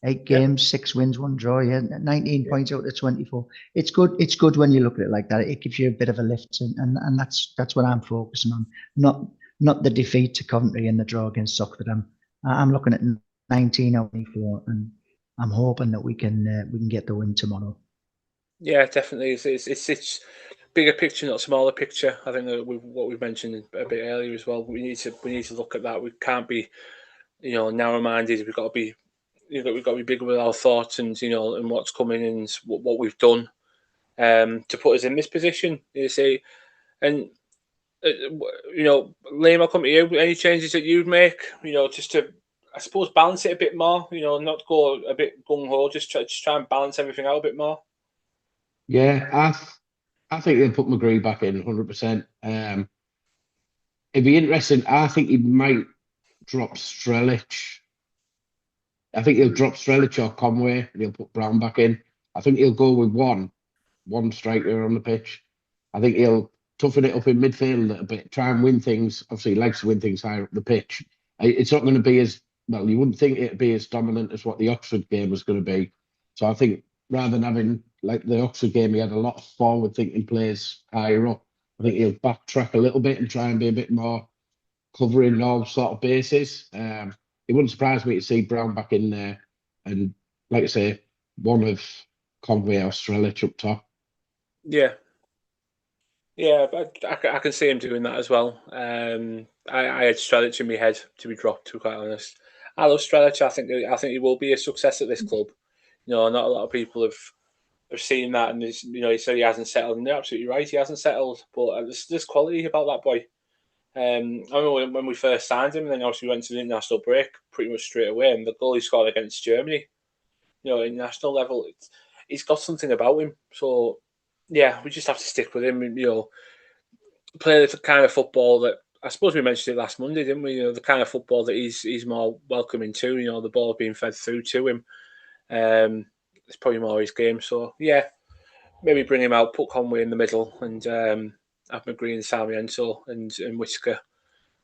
8 games, 6 wins, 1 draw. Yeah, 19 points out of 24. It's good. It's good when you look at it like that. It gives you a bit of a lift, and that's what I'm focusing on. Not the defeat to Coventry and the draw against Sockford. I'm looking at 19 out of 24, and I'm hoping that we can get the win tomorrow. Yeah, definitely. It's bigger picture, not smaller picture. I think that what we mentioned a bit earlier as well. We need to look at that. We can't be, narrow minded. We've got to be, we've got to be bigger with our thoughts and and what's coming and what we've done, to put us in this position. You see, and Liam, I'll come to you. Any changes that you'd make? Just to, I suppose, balance it a bit more. Not go a bit gung ho. Just try and balance everything out a bit more. Yeah, I think they'll put McGree back in 100%. It'd be interesting. I think he might drop Strelic. I think he'll drop Strelic or Conway, and he'll put Brown back in. I think he'll go with one striker on the pitch. I think he'll toughen it up in midfield a little bit, try and win things. Obviously, he likes to win things higher up the pitch. It's not going to be as, well, you wouldn't think it'd be as dominant as what the Oxford game was going to be. So I think rather than having, like the Oxford game, he had a lot of forward-thinking players higher up. I think he'll backtrack a little bit and try and be a bit more covering all sort of bases. It wouldn't surprise me to see Brown back in there, and like I say, one of Conway or Strelic up top. Yeah, but I can see him doing that as well. I had Strelic in my head to be dropped, to be quite honest. I love Strelic. I think he will be a success at this club. Not a lot of people have seen that, and he said he hasn't settled, and they're absolutely right. He hasn't settled, but there's quality about that boy. I remember when we first signed him, and then obviously we went to the international break pretty much straight away, and the goal he scored against Germany, at national level, he's got something about him. So yeah, we just have to stick with him, and play the kind of football that, I suppose we mentioned it last Monday, didn't we? The kind of football that he's more welcoming to. The ball being fed through to him. It's probably more his game. So yeah, maybe bring him out, put Conway in the middle, and have McGree and Sarmiento and Whitaker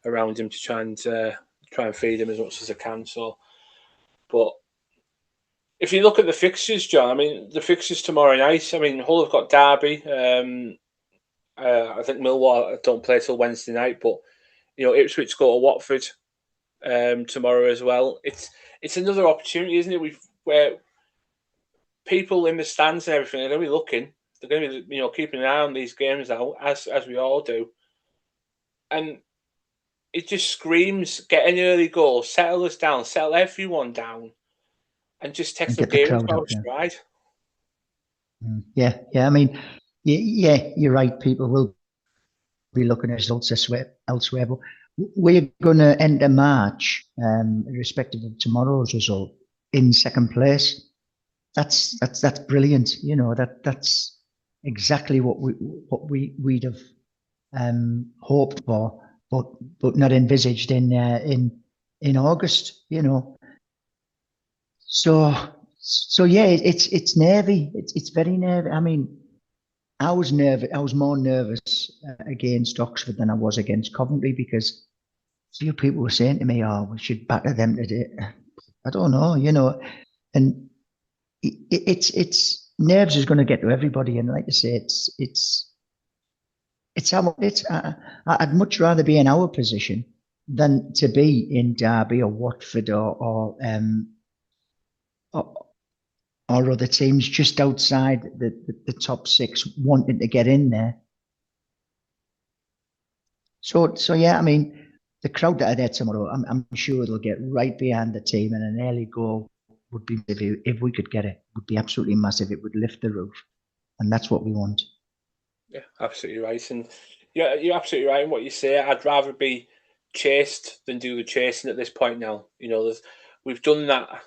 around him to try and feed him as much as I can. So, but if you look at the fixtures, John, I mean, the fixtures tomorrow night. I mean, Hull have got Derby. I think Millwall don't play till Wednesday night, but Ipswich go to Watford tomorrow as well. It's another opportunity, isn't it? Where people in the stands and everything are going to be looking. They're going to be keeping an eye on these games now, as we all do, and it just screams: get an early goal, settle us down, settle everyone down, and just take the game into our stride. Yeah. I mean, yeah, you're right. People will be looking at results elsewhere, but we're going to enter March, irrespective of tomorrow's result, in second place. That's brilliant. That's exactly what we'd have hoped for. but not envisaged in August. You know, so yeah, it's nervy. It's very nervy. I mean, I was nervous. I was more nervous against Oxford than I was against Coventry, because a few people were saying to me, "Oh, we should batter them today." I don't know, you know, and it's nerves is going to get to everybody, and like I say, I'd much rather be in our position than to be in Derby or Watford or other teams just outside the top six wanting to get in there. So yeah, I mean, the crowd that are there tomorrow, I'm sure they'll get right behind the team, and an early goal would be, if we could get it, would be absolutely massive. It would lift the roof, and that's what we want. Yeah, absolutely right. And yeah, you're absolutely right in what you say. I'd rather be chased than do the chasing at this point now. You know, we've done that.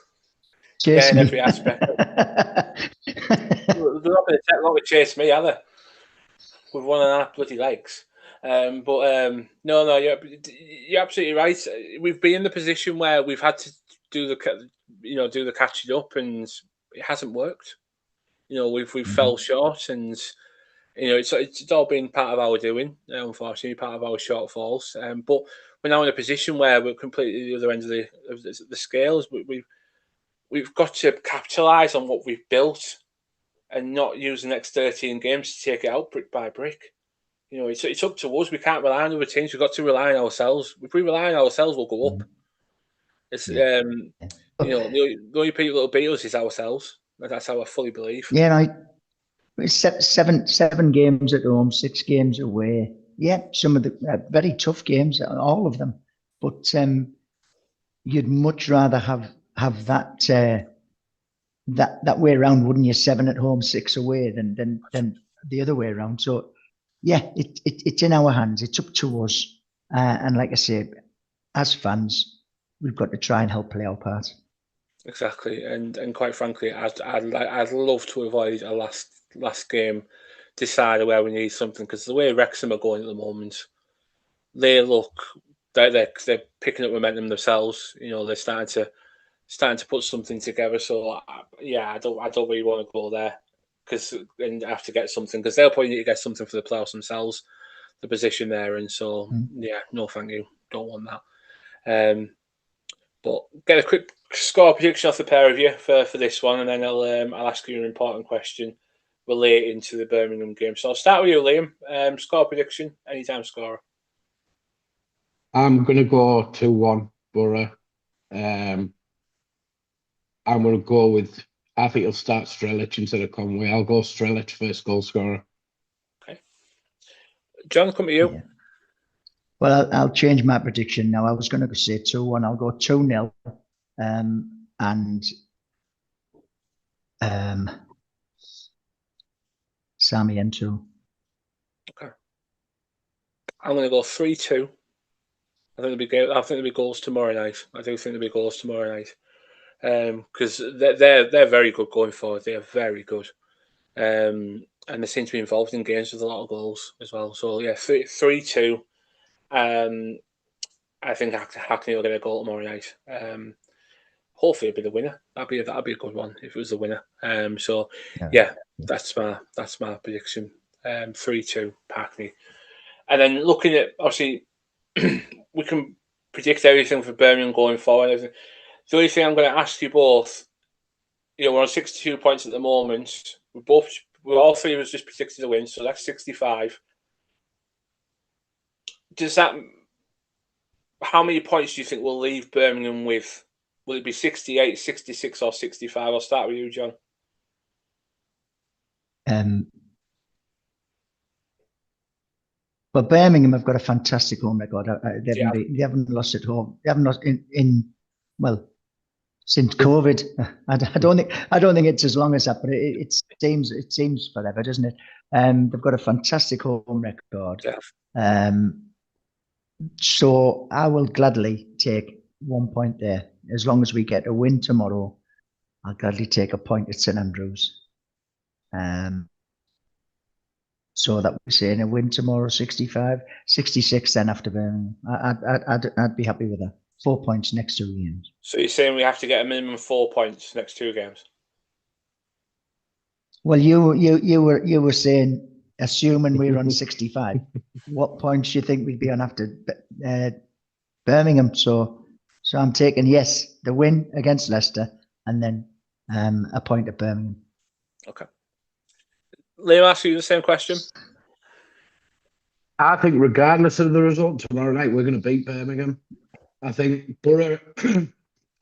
Chase in me. every aspect. They're not going to take long to chase me, are they? With 1.5 bloody legs. No, you're absolutely right. We've been in the position where we've had to do the catching up, and it hasn't worked. You know, we've fell short, and you know it's all been part of our doing. Unfortunately, part of our shortfalls. But we're now in a position where we're completely the other end of the scales. We've got to capitalise on what we've built, and not use the next 13 games to take it out brick by brick. You know, it's up to us. We can't rely on other teams. We've got to rely on ourselves. If we rely on ourselves, we'll go up. It's Yeah. you know, the only people that'll beat us is ourselves. That's how I fully believe. Yeah, it's seven games at home, 6 games away. Yeah, some of the very tough games, all of them. But you'd much rather have that that way around, wouldn't you? 7 at home, 6 away, than the other way around. So yeah, it's in our hands. It's up to us. And like I say, as fans, we've got to try and help play our part. Exactly, and quite frankly, I'd love to avoid a last game decider where we need something, because the way Wrexham are going at the moment, they look they're picking up momentum themselves. You know, they're starting to put something together. So yeah, I don't really want to go there, and have to get something, because they'll probably need to get something for the playoffs themselves, the position there, and so yeah, no, thank you, don't want that. But get a quick score prediction off the pair of you for this one, and then I'll ask you an important question relating to the Birmingham game. So I'll start with you, Liam. Score prediction, anytime scorer. I'm going to go 2-1 Borough. I'm going to go with, I think he'll start Strelic instead of Conway. I'll go Strelic first goal scorer. Okay. John, come to you. Yeah. Well, I'll change my prediction now. I was going to say 2-1. I'll go 2-0. And Sammy N2. Okay. I'm going to go 3-2. I think there'll be goals tomorrow night. I do think there'll be goals tomorrow night. Because they're very good going forward. They are very good. And they seem to be involved in games with a lot of goals as well. So yeah, 3-2. I think Hackney will get a goal tomorrow night. Hopefully it'll be the winner. That'd be a good one if it was the winner. So yeah, that's my prediction. 3-2 Hackney. And then looking at, obviously, we can predict everything for Birmingham going forward. The only thing I'm going to ask you both, you know, we're on 62 points at the moment. We're all three of us just predicted a win, so that's 65. How many points do you think we'll leave Birmingham with? Will it be 68, 66, or 65? I'll start with you, John. But Birmingham have got a fantastic home record. They haven't lost at home. They haven't lost since COVID. I don't think it's as long as that, but it seems forever, doesn't it? They've got a fantastic home record. Yeah. So I will gladly take 1 point there. As long as we get a win tomorrow, I'll gladly take a point at St Andrews. So that we're saying a win tomorrow, 65, 66 then after Birmingham. I'd be happy with that. 4 points next 2 games. So you're saying we have to get a minimum 4 points next 2 games? Well, you were saying, assuming we're on 65, what points do you think we'd be on after Birmingham? So I'm taking yes, the win against Leicester, and then a point at Birmingham. Okay. Liam, ask you the same question. I think regardless of the result tomorrow night, we're going to beat Birmingham. I think Borough,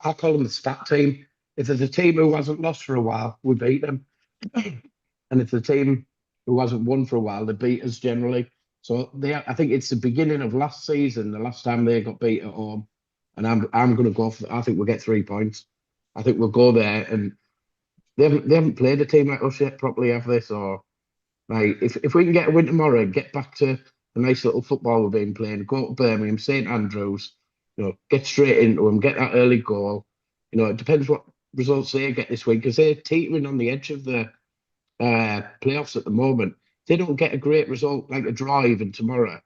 I call them the stat team. If there's a team who hasn't lost for a while, we beat them. And if the team who hasn't won for a while, they beat us generally. So I think it's the beginning of last season, the last time they got beat at home. And I'm going to go for, I think we'll get 3 points. I think we'll go there, and they haven't played a team like us yet properly, have they? So, like, if we can get a win tomorrow and get back to the nice little football we've been playing, go to Birmingham, St Andrews, get straight into them, get that early goal. It depends what results they get this week, because they're teetering on the edge of the playoffs at the moment. If they don't get a great result like a draw even tomorrow,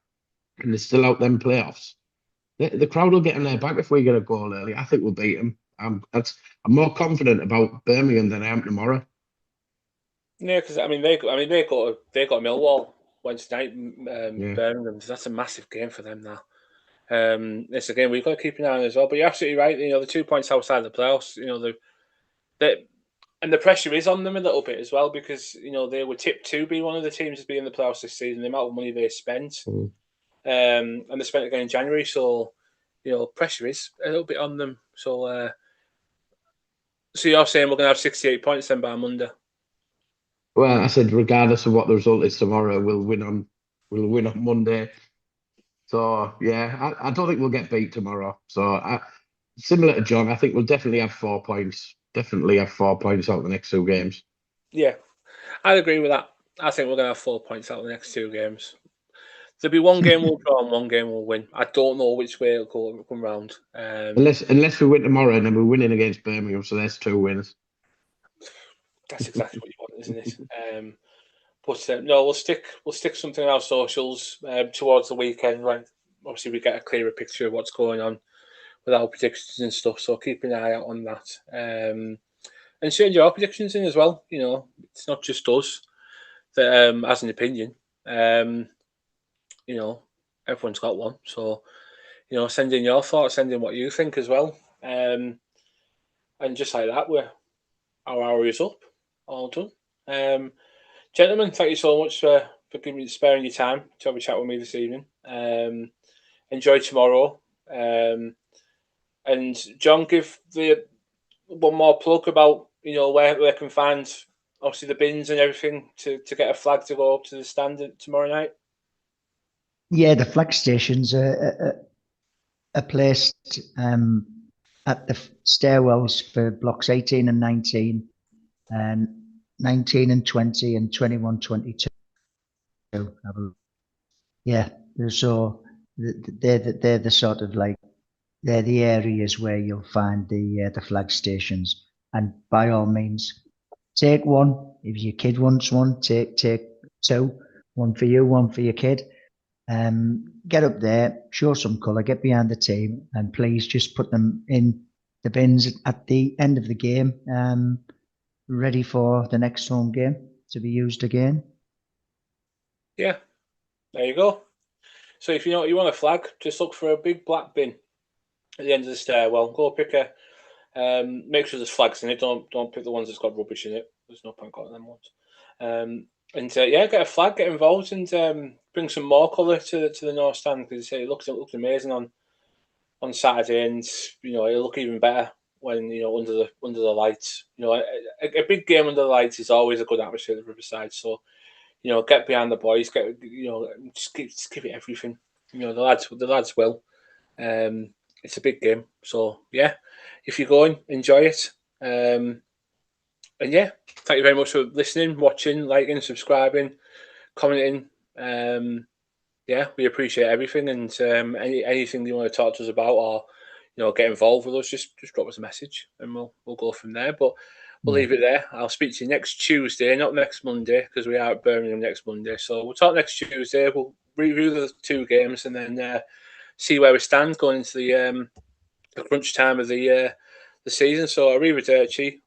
and they're still out them playoffs, the crowd will get in their back if we get a goal early. I think we'll beat them. I'm more confident about Birmingham than I am tomorrow. Yeah, because they got Millwall Wednesday night, Birmingham. So that's a massive game for them now. It's a game we've got to keep an eye on as well. But you're absolutely right. The 2 points outside the playoffs. And the pressure is on them a little bit as well, because they were tipped to be one of the teams to be in the playoffs this season. The amount of money they spent, and they spent again in January. So pressure is a little bit on them. So you're saying we're going to have 68 points then by Monday? Well, I said regardless of what the result is tomorrow, we'll win on Monday. So yeah, I don't think we'll get beat tomorrow. So similar to John, I think we'll definitely have 4 points. Definitely have 4 points out of the next 2 games. Yeah, I'd agree with that. I think we're going to have 4 points out of the next 2 games. There'll be one game we'll draw and one game we'll win. I don't know which way it'll come round. Unless we win tomorrow, and then we're winning against Birmingham, so there's 2 wins. That's exactly what you want, isn't it? But no, we'll stick something on our socials towards the weekend. Right, obviously we get a clearer picture of what's going on with our predictions and stuff. So keep an eye out on that. And send your predictions in as well. It's not just us that has an opinion. Everyone's got one. So send in your thoughts, send in what you think as well. And just like that, our hour is up. All done. Gentlemen, thank you so much for sparing your time to have a chat with me this evening. Enjoy tomorrow. And John, give the one more plug about where they can find obviously the bins and everything to get a flag to go up to the stand tomorrow night. Yeah, the flag stations are placed at the stairwells for blocks 18 and 19, and 19 and 20 and 21, 22. Yeah, so they're the sort of like, they're the areas where you'll find the flag stations. And by all means, take one. If your kid wants one, take 2. One for you, one for your kid. Get up there, show some colour, get behind the team, and please just put them in the bins at the end of the game, ready for the next home game to be used again. Yeah, there you go. So if you want a flag, just look for a big black bin at the end of the stairwell. Go pick make sure there's flags in it. Don't pick the ones that's got rubbish in it. There's no point getting them ones. Get a flag, get involved, and bring some more colour to the North Stand, because it looks amazing on Saturday, and it'll look even better when under the lights. A big game under the lights is always a good atmosphere at the Riverside. So get behind the boys, just give it everything. The lads will. It's a big game, so yeah. If you're going, enjoy it. And yeah, thank you very much for listening, watching, liking, subscribing, commenting. Yeah, we appreciate everything, and anything you want to talk to us about, or get involved with us, just drop us a message and we'll go from there. But we'll leave it there. I'll speak to you next Tuesday, not next Monday, because we are at Birmingham next Monday. So we'll talk next Tuesday. We'll review the 2 games and then see where we stand going into the crunch time of the season. So arrivederci.